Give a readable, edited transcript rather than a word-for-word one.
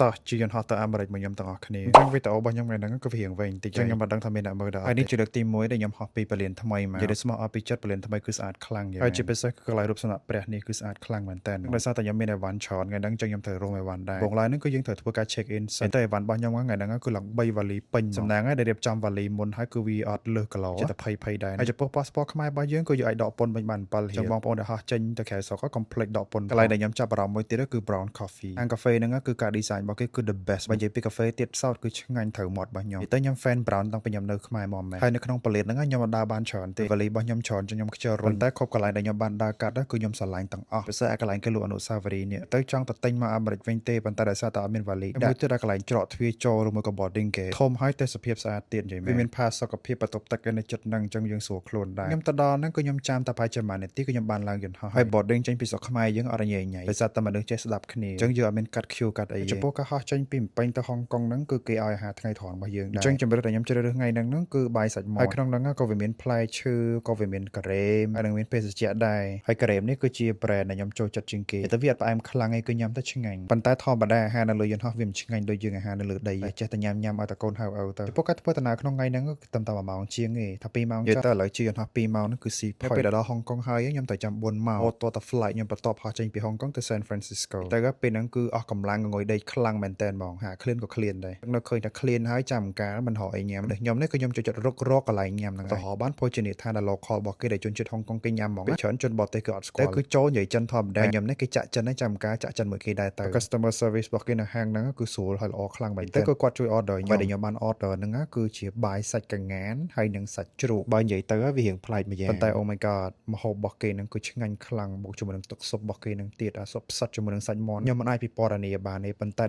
តោះជាយន្តហោះទៅអាមេរិកមកខ្ញុំទាំងអស់គ្នាអញ្ចឹងវីដេអូរបស់ខ្ញុំថ្ងៃហ្នឹងក៏វារៀងវែងតិចខ្ញុំមិនដឹងថាមានអ្នកមើលដែរហើយនេះជាលើកទី1ដែលខ្ញុំហោះពីបលៀនថ្មីមកនិយាយទៅស្មោះអស់ពីចិត្តបលៀនថ្មីគឺស្អាតខ្លាំងហើយជាពិសេសគឺកន្លែងរូបសំណាកព្រះនេះគឺស្អាតខ្លាំងមែនតើដោយសារតែខ្ញុំមានអីវ៉ាន់ច្រើនថ្ងៃហ្នឹងអញ្ចឹងខ្ញុំត្រូវរងអីវ៉ាន់ដែរបងឡើយហ្នឹងគឺយើងត្រូវធ្វើការ check in សិនតែអីវ៉ាន់របស់ខ្ញុំថ្ងៃហ្នឹងគឺឡើង3វ៉ាលីពេញសំណាងហើយដែលរៀបចំវ៉ាលីមុនហើយគឺវាអត់លើសគីឡូចិត្ត20ដែរហើយចំពោះ passport ខ្មែររបស់យើងគឺយើងអាចដកពន្ធវិញបាន7រៀលបងប្អូនដែលហោះចេញទៅក្រៅស្រុកក៏ complete ដកពន្ធកន្លែងដែលខ្ញុំចាប់អារម្មណ៍មួយទៀតគឺ brown coffee អាកាហ្វេហ្នឹងគឺការ design របស់គេគឺ the best បើនិយាយពីកាហ្វេទៀតសោតគឺឆ្ងាញ់ត្រូវមាត់របស់ខ្ញុំតែខ្ញុំ fan brown តាំងពីខ្ញុំនៅខ្មែរមកមែនហើយនៅក្នុងប៉លេតហ្នឹងខ្ញុំអត់ដើរបានច្រើនទេវ៉ាលីរបស់ខ្ញុំច្រើនចឹងខ្ញុំខ្ជិលរុញតែគ្រប់កន្លែងដែលខ្ញុំបានដើរកាត់គឺខ្ញុំស្រឡាញ់ទាំងអស់ពិសេសអាកន្លែងគេលក់អនុស្សាវរីយ៍នេះទៅចង់ទៅទិញមកអាមេរិកវិញទេប៉ុន្តែដោយសារតែអត់មានវ៉ាលីមួយទៀតអាកន្លែងច្រកទ្វារចូលឬមួយក៏ boarding gate ធំហើយទេសភាពស្អាតទៀតនិយាយមែនវាមានផាសុខភាពបន្ទប់ទឹកនៅចិត្តហ្នឹងអញ្ចឹងយើងស្រួលខ្លួនដែរខ្ញុំទៅដល់ហ្នឹងគឺខ្ញុំចាំតែប្រហែលជា1នាទីគឺខ្ញុំបានឡើងយន្តហោះហើយ boarding ចេញពីស្រុកខ្មែរយើងអត់ញ៉ៃញ៉ៃដោយសារតែមនុស្សចេះស្ដាប់គ្នាអញ្ចឹងយើងអត់មានកាត់ queue កាត់អីចំពោះការហោះចេញពីភ្នំពេញទៅហុងកុងហ្នឹងគឺគេឲ្យអាហារថ្ងៃត្រង់របស់យើងដែរអញ្ចឹងជំរឿនដែលខ្ញុំជ្រើសរើសថ្ងៃហ្នឹងគឺបាយសាច់មាន់ហើយក្នុងហ្នឹងក៏វាមានផ្លែឈើក៏វាមានការ៉េមហើយនឹងមានភេសជ្ជៈដែរហើយការ៉េមនេះគឺជា brand ដែលខ្ញុំចូលចិត្តជាងគេតែវាអត់ផ្អែមខ្លាំងឯងគឺញ៉ាំទៅឆ្ងាញ់ប៉ុន្តែធម្មតាអាហារនៅលើយន្តហោះវាមិនឆ្ងាញ់ដូចយើងអាហារនៅលើដីចេះតែញ៉ាំឲ្យតកូនហៅទៅចំពោះការធ្វើដំណើរក្នុងថ្ងៃហ្នឹងគឺត្រឹមតែ1ម៉ោងជាងទេថា2ម៉ោងចុះតែឥឡូវជិះយន្តហោះ2ម៉ោងហ្នឹងគឺស៊ីផុយពេលដល់ហុងកុងហើយខ្ញុំត្រូវចាំ4ម៉ោងអូតត flight ខ្ញុំបន្ទាប់ហោះចេញពីហុងកុងទៅ San Francisco ទៅពេលហ្នឹងគឺអស់កម្លាំងងុយដេកខ្លាំងមែនតើហ្មងហាឃ្លានក៏ឃ្លានដែរនៅឃើញតែឃ្លានហើយចាំការមិនរកអីញ៉ាំដូចខ្ញុំនេះគឺខ្ញុំចូលចិត្តរកកន្លែងញ៉ាំហ្នឹងទៅហោបានភោជនីយដ្ឋានដែល local របស់គេដែលជនជាតិហុងកុងគេញ៉ាំហ្មងច្រើនជនបរទេសគឺអត់ស្គាល់តែគឺចូលនិយាយចិនធម្មតាខ្ញុំនេះគេចាក់ចិនហើយចាំការចាក់ចិនមួយគេដែរទៅ customer service របស់គេនៅហាងហ្នឹងគឺស្រួលហើយល្អខ្លាំងមែនតើគឺគាត់ជួយ order ខ្ញុំដែលខ្ញុំបាន order ហ្នឹងគឺជាបាយសាច់កងានហើយនឹងសាច់ជ្រូកបើនិយាយទៅវារៀងប្លែកម្យ៉ាងប៉ុន្តែ oh my god ម្ហូបរបស់គេហ្នឹងគឺឆ្ងាញ់ខ្លាំងបូកជាមួយនឹងទឹកស៊ុបរបស់គេហ្នឹងទៀតអាស៊ុបផ្សិតជាមួយនឹងសាច់មាន់ខ្ញុំមិនអាចពិពណ៌នាបានទេប៉ុន្តែ